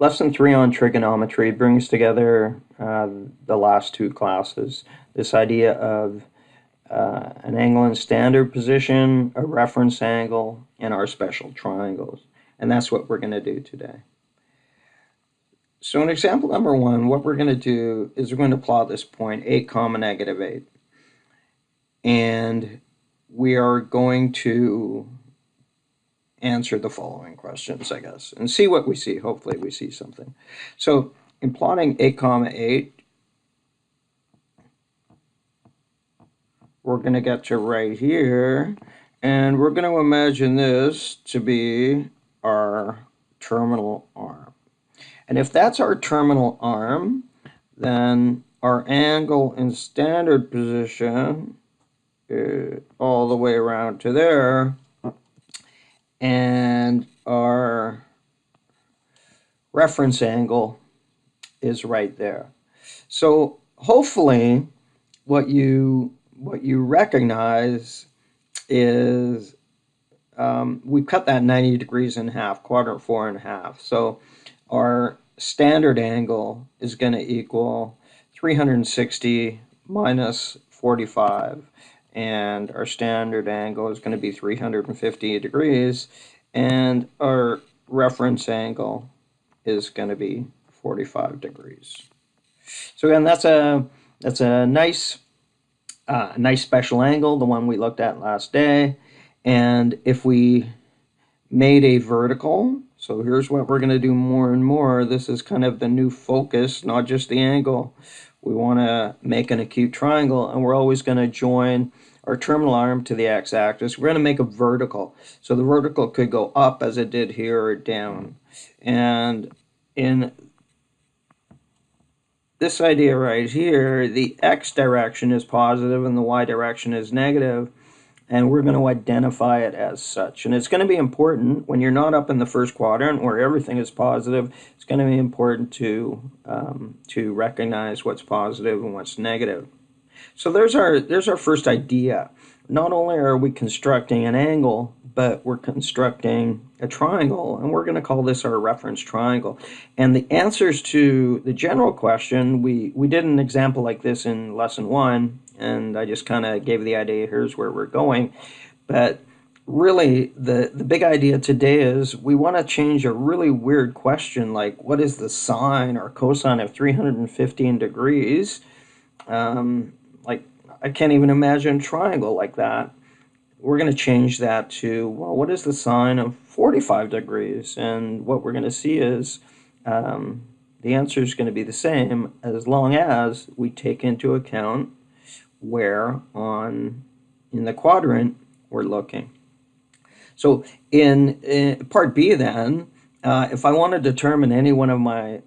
Lesson 3 on trigonometry brings together the last two classes. This idea of an angle in standard position, a reference angle, and our special triangles. And that's what we're going to do today. So in example number 1, what we're going to do is we're going to plot this point 8 comma negative 8. And we are going to answer the following questions, I guess, and see what we see. Hopefully we see something. So in plotting 8 comma 8, we're going to get to right here, and we're going to imagine this to be our terminal arm. And if that's our terminal arm, then our angle in standard position is all the way around to there, and our reference angle is right there. So hopefully what you recognize is we cut that 90 degrees in half, quadrant 4 in half. So our standard angle is going to equal 360 minus 45. And our standard angle is going to be 350 degrees, and our reference angle is going to be 45 degrees. So again, that's a nice special angle, the one we looked at last day. And if we made a vertical, so here's what we're going to do more and more. This is kind of the new focus, not just the angle. We want to make an acute triangle, and we're always going to join our terminal arm to the x-axis. We're going to make a vertical. So the vertical could go up as it did here, or down. And in this idea right here, the x direction is positive and the y direction is negative, and we're going to identify it as such. And it's going to be important when you're not up in the first quadrant where everything is positive. It's going to be important to recognize what's positive and what's negative. So there's our first idea. Not only are we constructing an angle, but we're constructing a triangle, and we're going to call this our reference triangle. And the answers to the general question, we did an example like this in lesson 1, and I just kind of gave the idea, here's where we're going. But really, the big idea today is we want to change a really weird question, like what is the sine or cosine of 315 degrees? Like, I can't even imagine a triangle like that. We're going to change that to, well, what is the sine of 45 degrees? And what we're going to see is the answer is going to be the same as long as we take into account where in the quadrant we're looking. So in part B then, if I want to determine any one of my,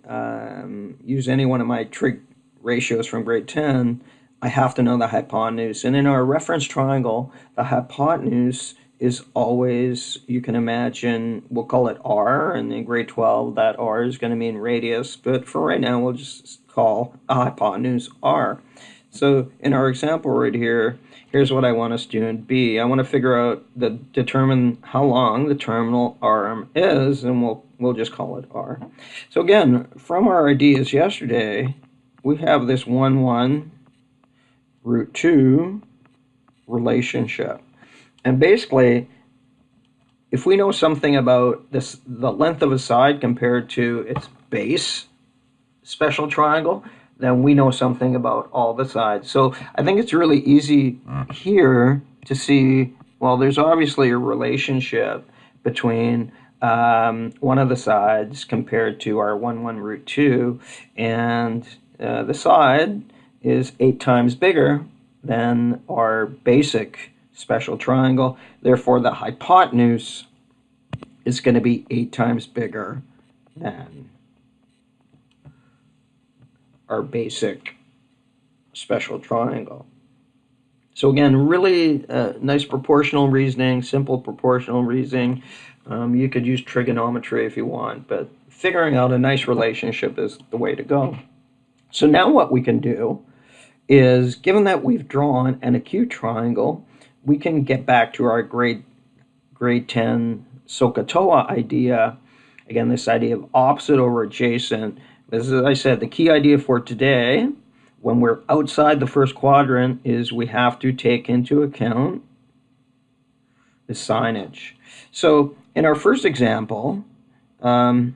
use any one of my trig ratios from grade 10, I have to know the hypotenuse. And in our reference triangle, the hypotenuse is always, you can imagine, we'll call it R, and in grade 12, that R is going to mean radius. But for right now, we'll just call a hypotenuse R. So in our example right here, here's what I want us to do in B. I want to figure out, determine how long the terminal arm is, and we'll just call it R. So again, from our ideas yesterday, we have this 1 root 2 relationship. And basically, if we know something about the length of a side compared to its base special triangle, then we know something about all the sides. So I think it's really easy here to see, well, there's obviously a relationship between one of the sides compared to our 1 root 2, and the side is 8 times bigger than our basic special triangle. Therefore, the hypotenuse is going to be 8 times bigger than our basic special triangle. So again, really nice proportional reasoning, simple proportional reasoning. You could use trigonometry if you want, but figuring out a nice relationship is the way to go. So now what we can do is, given that we've drawn an acute triangle, we can get back to our grade 10 SOHCAHTOA idea Again, this idea of opposite over adjacent. As I said, the key idea for today, when we're outside the first quadrant, is we have to take into account the signage. So in our first example, the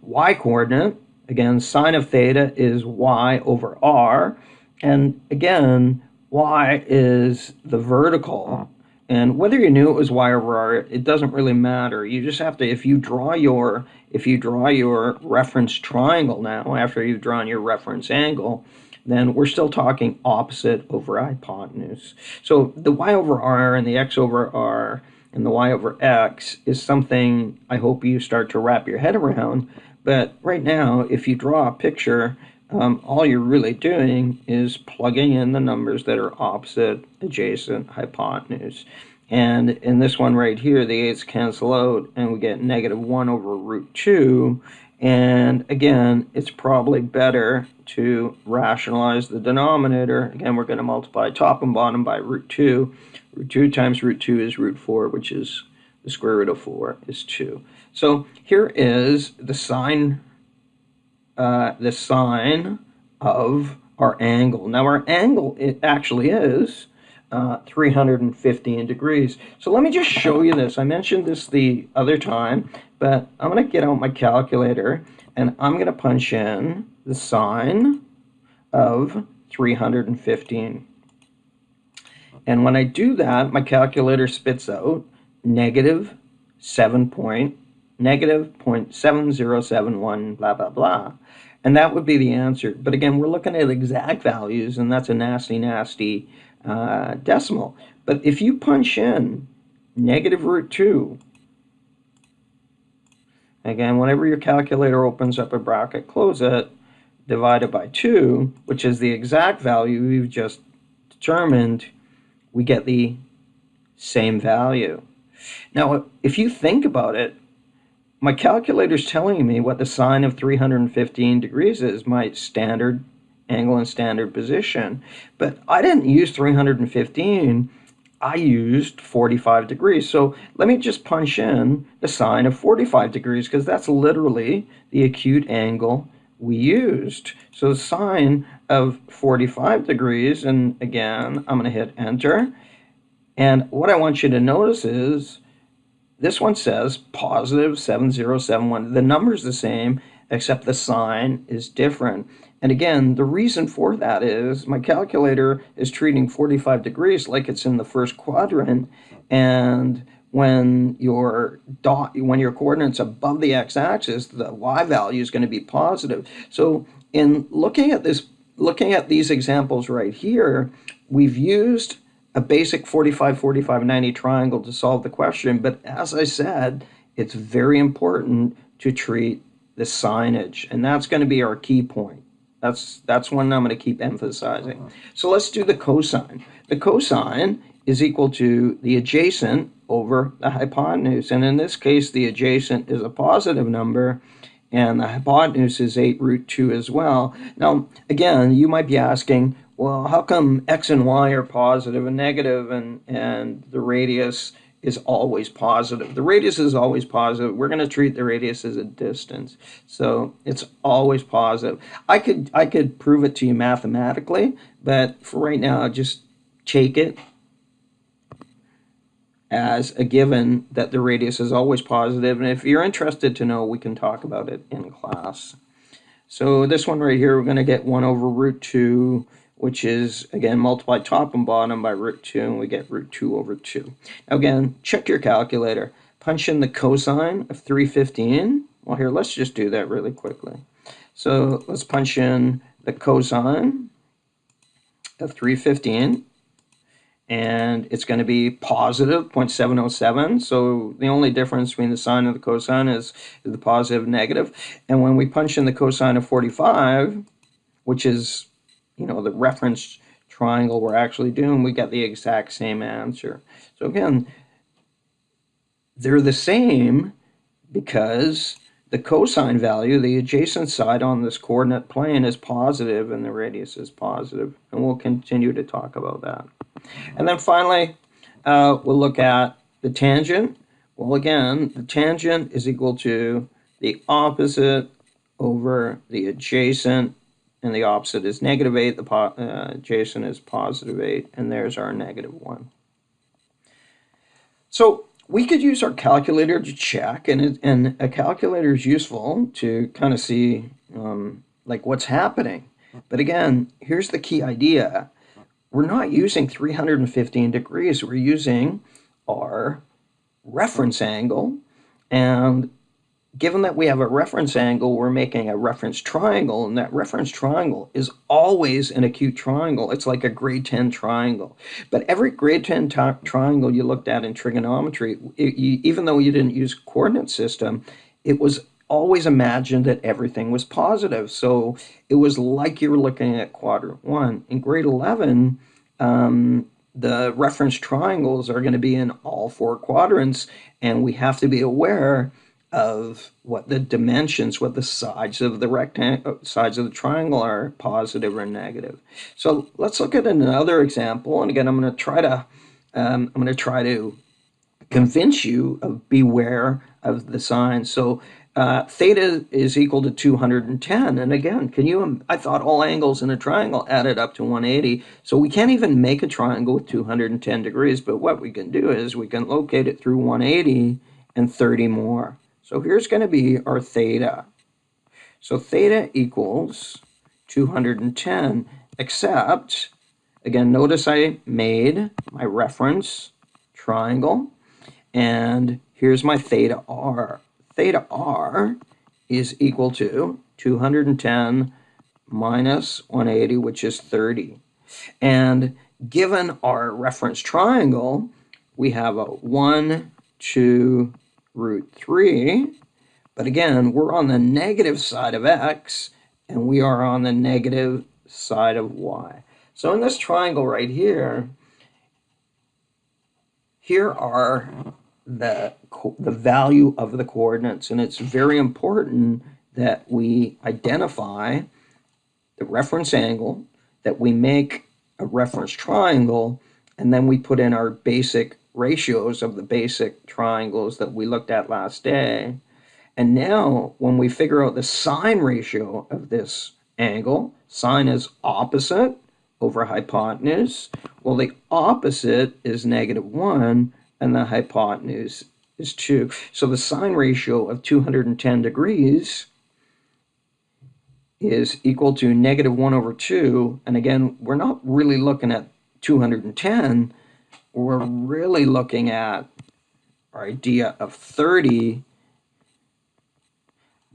y-coordinate, again, sine of theta is y over r. And again, y is the vertical. And whether you knew it was y over r, it doesn't really matter. You just have to, if you draw your reference triangle now, after you've drawn your reference angle, then we're still talking opposite over hypotenuse. So the y over r and the x over r and the y over x is something I hope you start to wrap your head around. But right now, if you draw a picture, all you're really doing is plugging in the numbers that are opposite, adjacent, hypotenuse. And in this one right here, the 8's cancel out, and we get negative 1 over root 2. And again, it's probably better to rationalize the denominator. Again, we're going to multiply top and bottom by root 2. Root 2 times root 2 is root 4, which is the square root of 4 is 2. So here is the sine of our angle. Now our angle, it actually is 315 degrees. So let me just show you this. I mentioned this the other time, but I'm going to get out my calculator and I'm going to punch in the sine of 315. And when I do that, my calculator spits out negative 0.7071, blah, blah, blah. And that would be the answer. But again, we're looking at exact values, and that's a nasty, nasty decimal. But if you punch in negative root 2, again, whenever your calculator opens up a bracket, close it, divided by 2, which is the exact value we've just determined, we get the same value. Now, if you think about it, my calculator's telling me what the sine of 315 degrees is, my standard angle and standard position. But I didn't use 315, I used 45 degrees. So let me just punch in the sine of 45 degrees, because that's literally the acute angle we used. So the sine of 45 degrees, and again, I'm going to hit enter. And what I want you to notice is this one says positive 7071. The number's the same, except the sign is different. And again, the reason for that is my calculator is treating 45 degrees like it's in the first quadrant, and when your coordinate's above the x-axis, the y value is going to be positive. So in looking at these examples right here, we've used a basic 45, 45, 90 triangle to solve the question. But as I said, it's very important to treat the signage, and that's going to be our key point. That's one I'm going to keep emphasizing. So let's do the cosine. The cosine is equal to the adjacent over the hypotenuse. And in this case, the adjacent is a positive number, and the hypotenuse is 8 root 2 as well. Now, again, you might be asking, well, how come x and y are positive and negative, and the radius is always positive? The radius is always positive. We're going to treat the radius as a distance, so it's always positive. I could prove it to you mathematically, but for right now, just take it as a given that the radius is always positive. And if you're interested to know, we can talk about it in class. So this one right here, we're going to get 1 over root 2, which is, again, multiply top and bottom by root 2, and we get root 2 over 2. Now, again, check your calculator. Punch in the cosine of 315. Well, here, let's just do that really quickly. So let's punch in the cosine of 315, and it's going to be positive 0.707. So the only difference between the sine and the cosine is the positive and negative. And when we punch in the cosine of 45, which is, the reference triangle we're actually doing, we get the exact same answer. So again, they're the same because the cosine value, the adjacent side on this coordinate plane, is positive and the radius is positive. And we'll continue to talk about that. And then finally, we'll look at the tangent, Well, again, the tangent is equal to the opposite over the adjacent, and the opposite is -8, the adjacent is +8, and there's our -1. So we could use our calculator to check, and a calculator is useful to kind of see like what's happening. But again, here's the key idea. We're not using 315 degrees, we're using our reference angle, and given that we have a reference angle, we're making a reference triangle, and that reference triangle is always an acute triangle. It's like a grade 10 triangle. But every grade 10 triangle you looked at in trigonometry, even though you didn't use coordinate system, it was always imagined that everything was positive. So it was like you were looking at quadrant 1. In grade 11, the reference triangles are going to be in all 4 quadrants, and we have to be aware of what the dimensions, what the sides of the rectangle, sides of the triangle are, positive or negative. So let's look at another example. And again, I'm going to try to convince you of beware of the signs. So theta is equal to 210. And again, I thought all angles in a triangle added up to 180. So we can't even make a triangle with 210 degrees. But what we can do is we can locate it through 180 and 30 more. So here's going to be our theta. So theta equals 210, except, again, notice I made my reference triangle, and here's my theta r. Theta r is equal to 210 minus 180, which is 30. And given our reference triangle, we have a 1, 2, root 3, but again, we're on the negative side of x, and we are on the negative side of y. So in this triangle right here, here are the value of the coordinates, and it's very important that we identify the reference angle, that we make a reference triangle, and then we put in our basic ratios of the basic triangles that we looked at last day. And now when we figure out the sine ratio of this angle, sine is opposite over hypotenuse. Well, the opposite is -1 and the hypotenuse is 2. So the sine ratio of 210 degrees is equal to -1 over 2. And again, we're not really looking at 210. We're really looking at our idea of 30,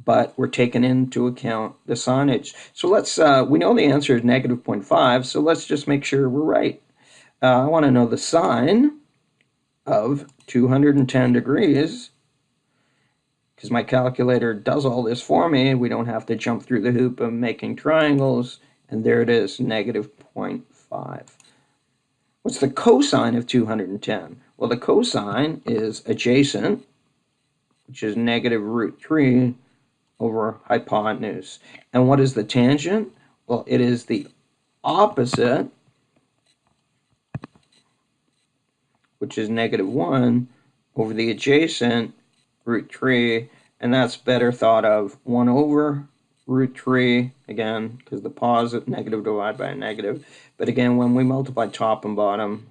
but we're taking into account the signage. So let's, we know the answer is -0.5, so let's just make sure we're right. I want to know the sine of 210 degrees, because my calculator does all this for me. We don't have to jump through the hoop of making triangles, and there it is, -0.5. What's the cosine of 210? Well, the cosine is adjacent, which is -√3 over hypotenuse. And what is the tangent? Well, it is the opposite, which is -1 over the adjacent, √3, and that's better thought of 1 over √3, again, because the positive, negative divided by a negative. But again, when we multiply top and bottom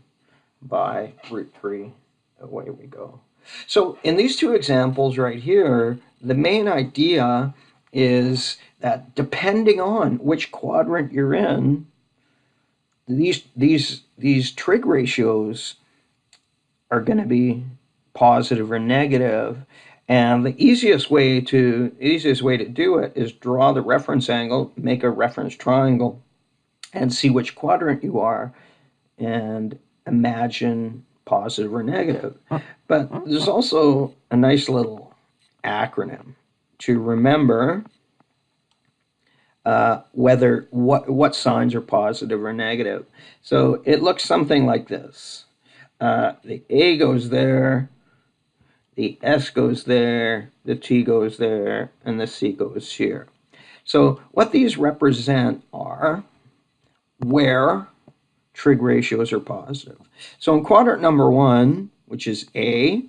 by √3, away we go. So in these two examples right here, the main idea is that depending on which quadrant you're in, these trig ratios are going to be positive or negative. And the easiest way to do it is draw the reference angle, make a reference triangle, and see which quadrant you are, and imagine positive or negative. But there's also a nice little acronym to remember what signs are positive or negative. So it looks something like this. The A goes there, the S goes there, the T goes there, and the C goes here. So what these represent are where trig ratios are positive. So in quadrant number 1, which is A,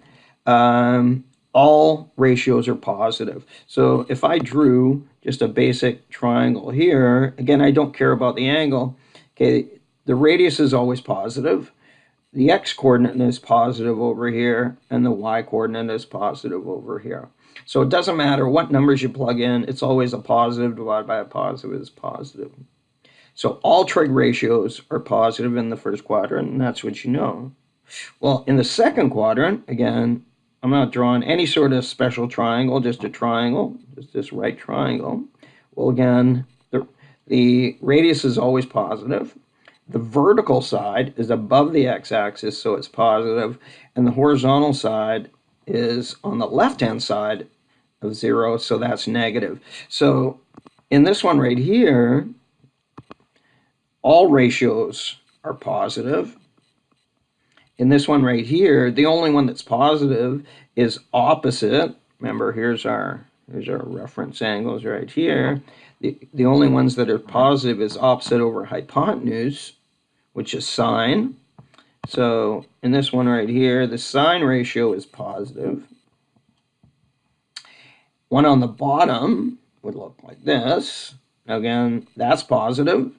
all ratios are positive. So if I drew just a basic triangle here, again, I don't care about the angle. Okay, the radius is always positive. The x-coordinate is positive over here, and the y-coordinate is positive over here. So it doesn't matter what numbers you plug in, it's always a positive divided by a positive is positive. So all trig ratios are positive in the first quadrant, and that's what you know. Well, in the second quadrant, again, I'm not drawing any sort of special triangle, just a triangle, just this right triangle. Well, again, the radius is always positive. The vertical side is above the x-axis, so it's positive, and the horizontal side is on the left-hand side of 0, so that's negative. So in this one right here, all ratios are positive. In this one right here, the only one that's positive is opposite. Remember, here's our reference angles right here. The only ones that are positive is opposite over hypotenuse, which is sine. So in this one right here, the sine ratio is positive. One on the bottom would look like this. Again, that's positive.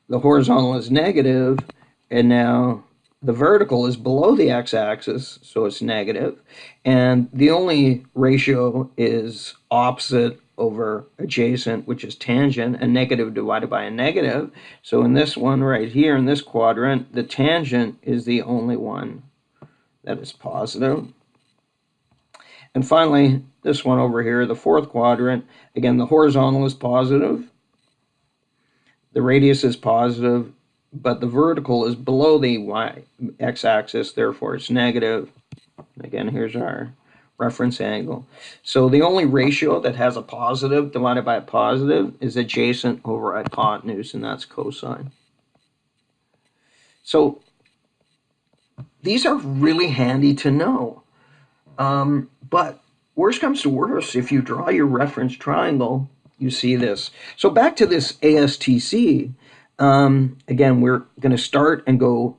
The horizontal is negative, and now the vertical is below the x-axis, so it's negative. And the only ratio is opposite over adjacent, which is tangent, and negative divided by a negative. So in this one right here, in this quadrant, the tangent is the only one that is positive. And finally, this one over here, the fourth quadrant, again, the horizontal is positive. The radius is positive, but the vertical is below the x-axis, therefore it's negative. Again, here's our reference angle. So the only ratio that has a positive divided by a positive is adjacent over hypotenuse, and that's cosine. So these are really handy to know. But worst comes to worst, if you draw your reference triangle, you see this. So back to this ASTC, again, we're going to start and go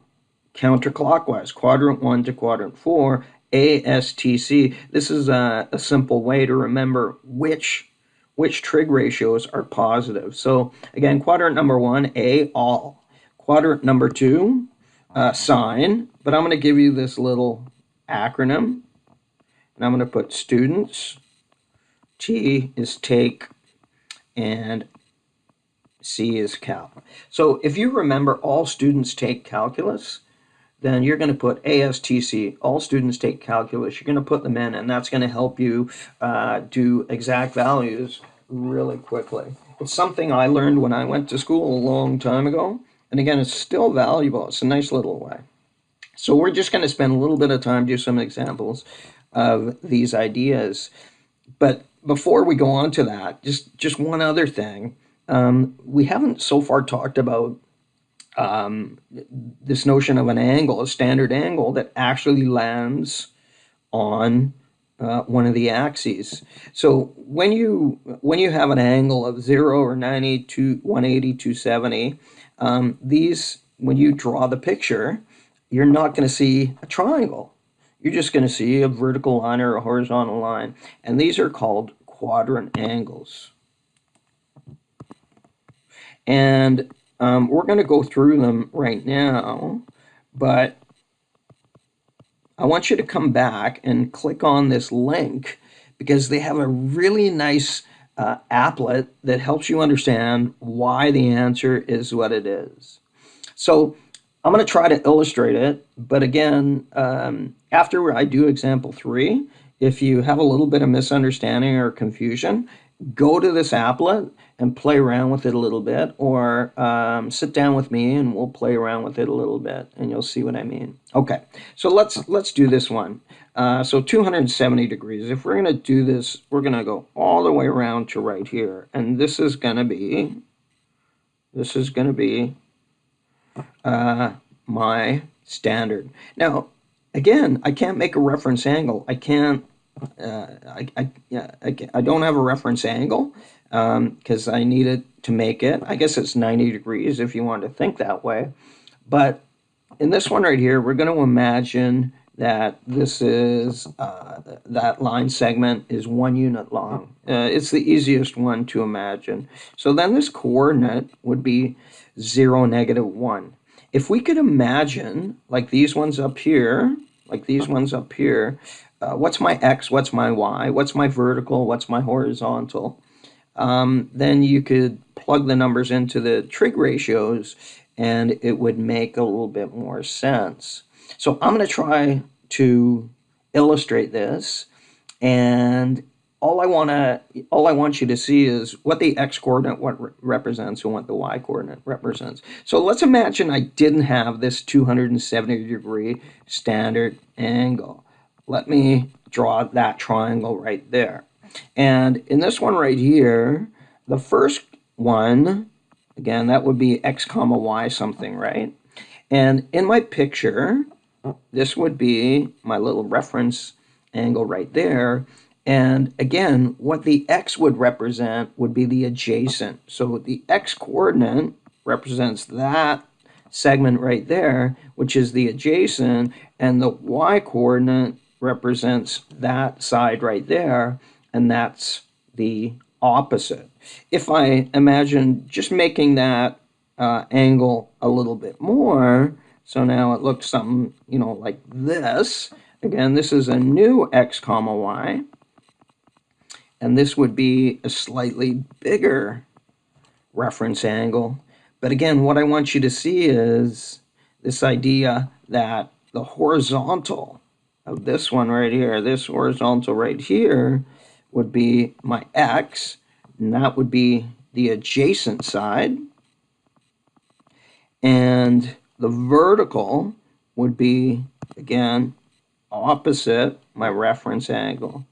counterclockwise, quadrant 1 to quadrant 4, ASTC. This is a simple way to remember which trig ratios are positive. So again, quadrant number 1, A, all. Quadrant number 2, sine, but I'm going to give you this little acronym, and I'm going to put students, T is take, and C is calc. So if you remember all students take calculus, then you're going to put ASTC, all students take calculus. You're going to put them in, and that's going to help you do exact values really quickly. It's something I learned when I went to school a long time ago, and again, it's still valuable. It's a nice little way. So we're just going to spend a little bit of time, do some examples of these ideas. But before we go on to that, just one other thing. We haven't so far talked about this notion of an angle, a standard angle that actually lands on one of the axes. So when you have an angle of 0 or 90 to 180, 270, these, when you draw the picture, you're not going to see a triangle. You're just going to see a vertical line or a horizontal line. And these are called quadrant angles. And we're going to go through them right now, but I want you to come back and click on this link because they have a really nice applet that helps you understand why the answer is what it is. So I'm going to try to illustrate it, but again, after I do example 3, if you have a little bit of misunderstanding or confusion, go to this applet and play around with it a little bit, or sit down with me and we'll play around with it a little bit, and you'll see what I mean. Okay, so let's do this one. So 270 degrees. If we're going to do this, we're going to go all the way around to right here, and this is going to be my standard. Now, again, I can't make a reference angle. I can't. I don't have a reference angle because I need it to make it. I guess it's 90 degrees if you want to think that way. But in this one right here, we're going to imagine that this is, that line segment is 1 unit long. It's the easiest one to imagine. So then this coordinate would be 0, -1. If we could imagine, like these ones up here, what's my x, what's my y, what's my vertical, what's my horizontal, then you could plug the numbers into the trig ratios and it would make a little bit more sense. So I'm going to try to illustrate this, and all I want you to see is what the x coordinate represents and what the y coordinate represents. So let's imagine I didn't have this 270-degree standard angle. Let me draw that triangle right there. And in this one right here, the first one, again, that would be x comma y something, right? And in my picture, this would be my little reference angle right there. And again, what the x would represent would be the adjacent. So the x coordinate represents that segment right there, which is the adjacent, and the y coordinate represents that side right there, and that's the opposite. If I imagine just making that angle a little bit more, so now it looks something, like this. Again, this is a new x comma y, and this would be a slightly bigger reference angle. But again, what I want you to see is this idea that the horizontal of this one right here, this horizontal right here, would be my x, and that would be the adjacent side. And the vertical would be, again, opposite my reference angle.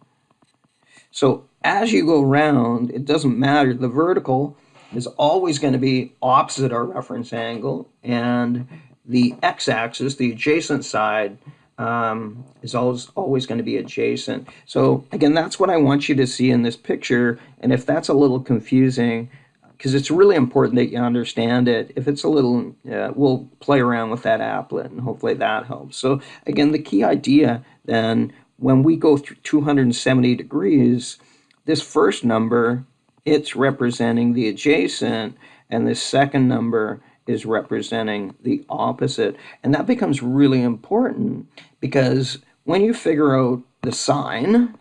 So as you go around, it doesn't matter. The vertical is always going to be opposite our reference angle, and the x-axis, the adjacent side, is always going to be adjacent. So again, that's what I want you to see in this picture. And if that's a little confusing, because it's really important that you understand it, if it's a little, we'll play around with that applet and hopefully that helps. So again, the key idea then, when we go through 270 degrees, this first number, it's representing the adjacent, and this second number is representing the opposite. And that becomes really important because when you figure out the sine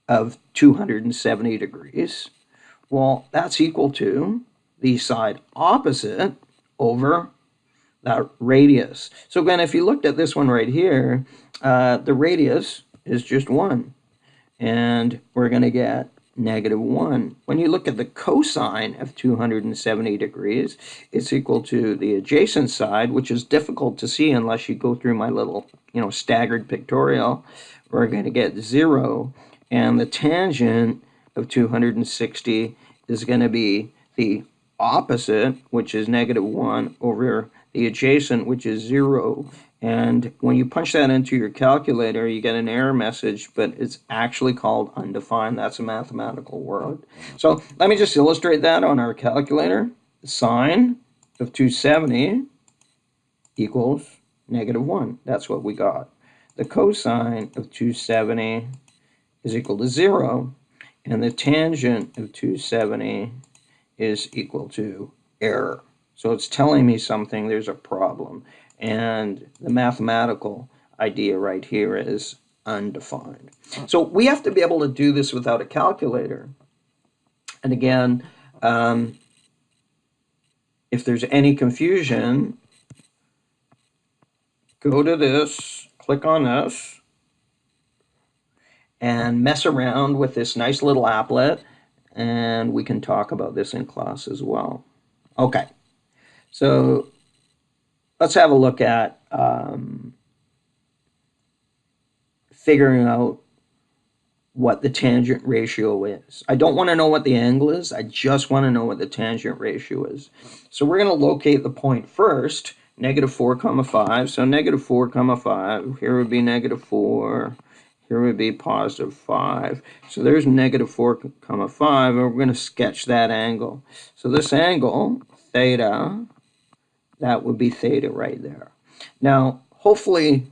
of 270 degrees, well, that's equal to the side opposite over that radius. So again, if you looked at this one right here, the radius is just 1, and we're going to get -1. When you look at the cosine of 270 degrees, it's equal to the adjacent side, which is difficult to see unless you go through my little, staggered pictorial. We're going to get 0, and the tangent of 260 is going to be the opposite, which is -1, over the adjacent, which is 0. And when you punch that into your calculator, you get an error message, but it's actually called undefined. That's a mathematical word. So let me just illustrate that on our calculator. The sine of 270 equals -1. That's what we got. The cosine of 270 is equal to 0, and the tangent of 270 is equal to error. So it's telling me something, there's a problem. And the mathematical idea right here is undefined. So we have to be able to do this without a calculator. And again, if there's any confusion, go to this, click on this, and mess around with this nice little applet, and we can talk about this in class as well. Okay, so let's have a look at figuring out what the tangent ratio is. I don't want to know what the angle is. I just want to know what the tangent ratio is. So we're going to locate the point first, -4, 5. So -4, 5. Here would be -4. Here would be +5. So there's -4, 5, and we're going to sketch that angle. So this angle, theta, That would be theta right there. Now, hopefully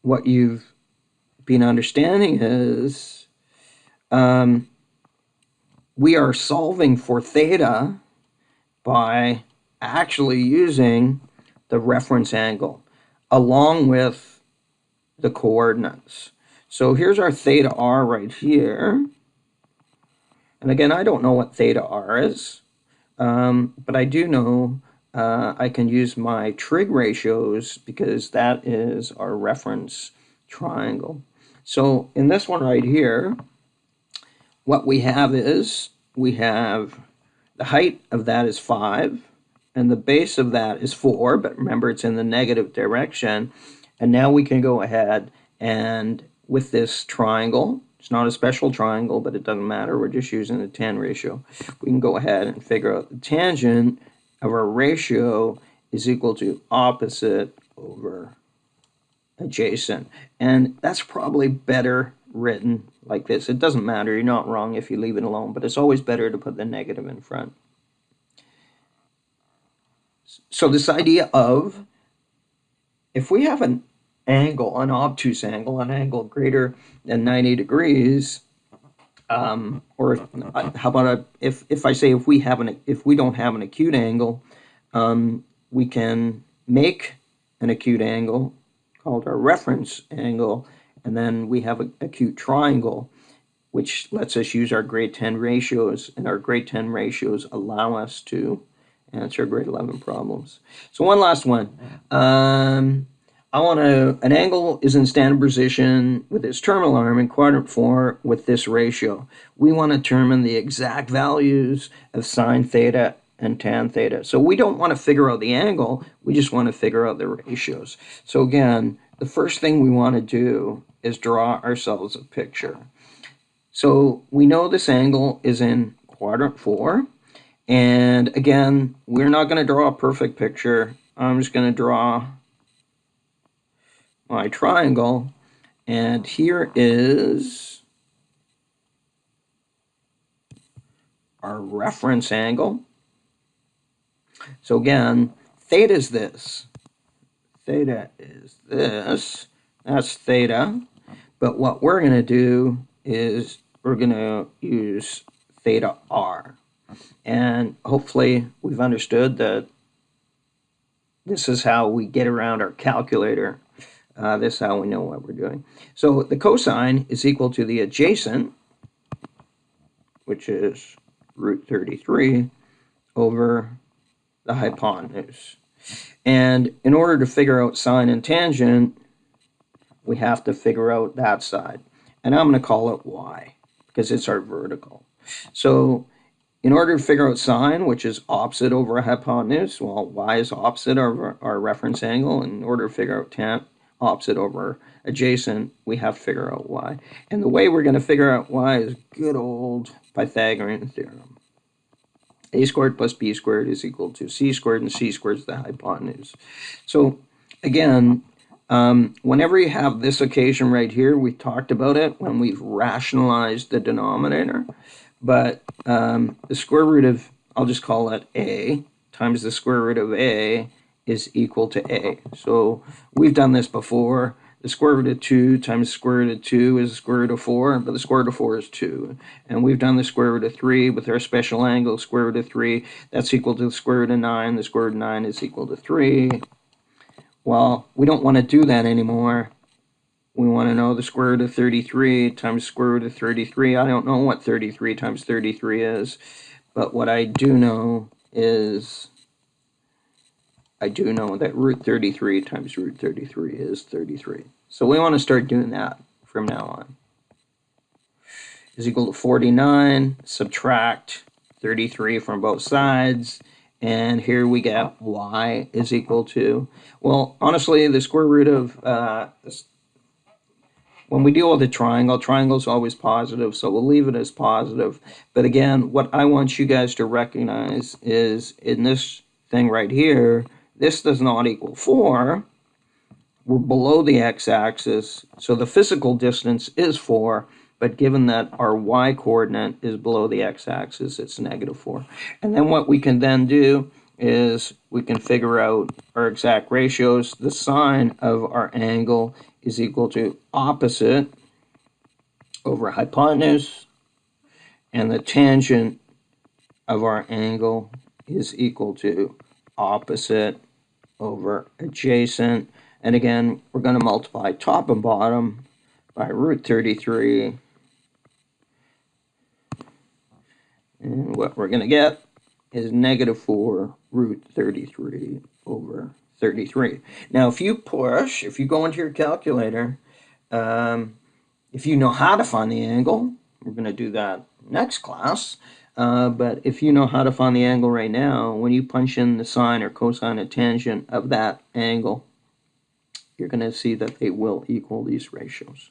what you've been understanding is we are solving for theta by actually using the reference angle along with the coordinates. So here's our theta r right here. And again, I don't know what theta r is, but I do know I can use my trig ratios because that is our reference triangle. So in this one right here, what we have is we have the height of that is 5, and the base of that is 4, but remember it's in the negative direction. And now we can go ahead and with this triangle, it's not a special triangle, but it doesn't matter, we're just using the tan ratio. We can go ahead and figure out the tangent of our ratio is equal to opposite over adjacent. And that's probably better written like this. It doesn't matter, you're not wrong if you leave it alone, but it's always better to put the negative in front. So this idea of if we have an angle, an obtuse angle, an angle greater than 90 degrees, or how about if I say if we don't have an acute angle, we can make an acute angle called our reference angle, and then we have an acute triangle, which lets us use our grade 10 ratios, and our grade 10 ratios allow us to answer grade 11 problems. So one last one. An angle is in standard position with its terminal arm in quadrant 4 with this ratio. We want to determine the exact values of sine theta and tan theta. So we don't want to figure out the angle, we just want to figure out the ratios. So again, the first thing we want to do is draw ourselves a picture. So we know this angle is in quadrant 4. And again, we're not going to draw a perfect picture. I'm just going to draw my triangle. And here is our reference angle. So again, theta is this. Theta is this. That's theta. But what we're going to do is we're going to use theta r. And hopefully we've understood that this is how we get around our calculator. This is how we know what we're doing. So the cosine is equal to the adjacent, which is root 33, over the hypotenuse. And in order to figure out sine and tangent, we have to figure out that side. And I'm going to call it y, because it's our vertical. So in order to figure out sine, which is opposite over a hypotenuse, well, y is opposite our reference angle. And in order to figure out tan, opposite over adjacent, we have to figure out y. And the way we're going to figure out y is good old Pythagorean theorem. A squared plus b squared is equal to c squared, and c squared is the hypotenuse. So again, whenever you have this occasion right here, we talked about it when we've rationalized the denominator. But the square root of, I'll just call it a, times the square root of a is equal to a. So we've done this before. The square root of 2 times the square root of 2 is the square root of 4, but the square root of 4 is 2. And we've done the square root of 3 with our special angle, square root of 3. That's equal to the square root of 9. The square root of 9 is equal to 3. Well, we don't want to do that anymore. We want to know the square root of 33 times square root of 33. I don't know what 33 times 33 is, but what I do know is I do know that root 33 times root 33 is 33. So we want to start doing that from now on. Is equal to 49, subtract 33 from both sides, and here we get y is equal to, well, honestly, the square root of, when we deal with a triangle is always positive, so we'll leave it as positive. But again, what I want you guys to recognize is in this thing right here, this does not equal 4. We're below the x-axis, so the physical distance is 4, but given that our y-coordinate is below the x-axis, it's negative 4. And then what we can then do is we can figure out our exact ratios. The sine of our angle is equal to opposite over hypotenuse, and the tangent of our angle is equal to opposite over adjacent. And again, we're going to multiply top and bottom by root 33. And what we're going to get is negative 4 root 33 over 33. Now, if you go into your calculator, if you know how to find the angle, we're going to do that next class. But if you know how to find the angle right now, when you punch in the sine or cosine and tangent of that angle, you're going to see that they will equal these ratios.